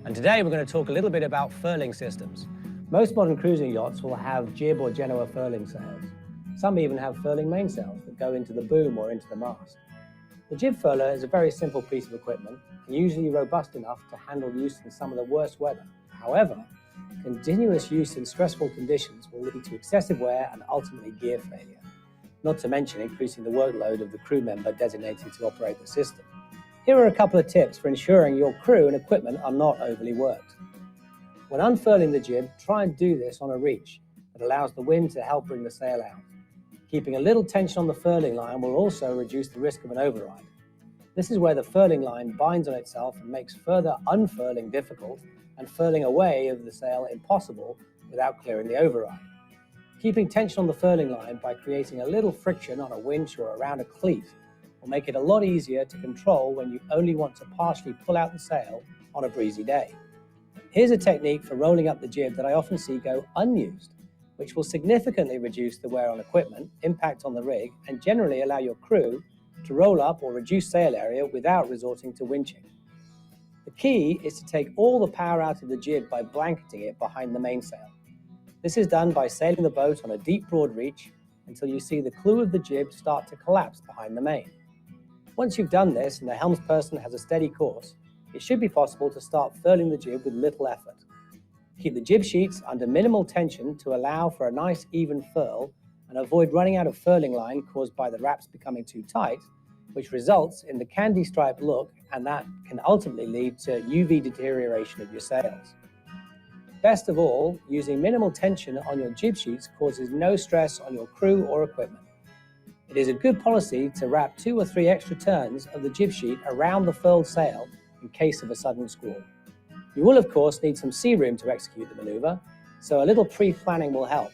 And today we're going to talk a little bit about furling systems. Most modern cruising yachts will have jib or genoa furling sails. Some even have furling mainsails that go into the boom or into the mast. The jib furler is a very simple piece of equipment and usually robust enough to handle use in some of the worst weather. However, continuous use in stressful conditions will lead to excessive wear and ultimately gear failure, not to mention increasing the workload of the crew member designated to operate the system. Here are a couple of tips for ensuring your crew and equipment are not overly worked. When unfurling the jib, try and do this on a reach that allows the wind to help bring the sail out. Keeping a little tension on the furling line will also reduce the risk of an override. This is where the furling line binds on itself and makes further unfurling difficult and furling away of the sail impossible without clearing the override. Keeping tension on the furling line by creating a little friction on a winch or around a cleat will make it a lot easier to control when you only want to partially pull out the sail on a breezy day. Here's a technique for rolling up the jib that I often see go unused, which will significantly reduce the wear on equipment, impact on the rig, and generally allow your crew to roll up or reduce sail area without resorting to winching. The key is to take all the power out of the jib by blanketing it behind the mainsail. This is done by sailing the boat on a deep broad reach until you see the clew of the jib start to collapse behind the main. Once you've done this and the helmsperson has a steady course, it should be possible to start furling the jib with little effort. Keep the jib sheets under minimal tension to allow for a nice even furl and avoid running out of furling line caused by the wraps becoming too tight, which results in the candy stripe look, and that can ultimately lead to UV deterioration of your sails. Best of all, using minimal tension on your jib sheets causes no stress on your crew or equipment. It is a good policy to wrap 2 or 3 extra turns of the jib sheet around the furled sail in case of a sudden squall. You will of course need some sea room to execute the maneuver, so a little pre-planning will help.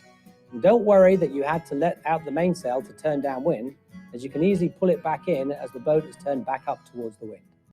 And don't worry that you had to let out the mainsail to turn downwind, as you can easily pull it back in as the boat is turned back up towards the wind.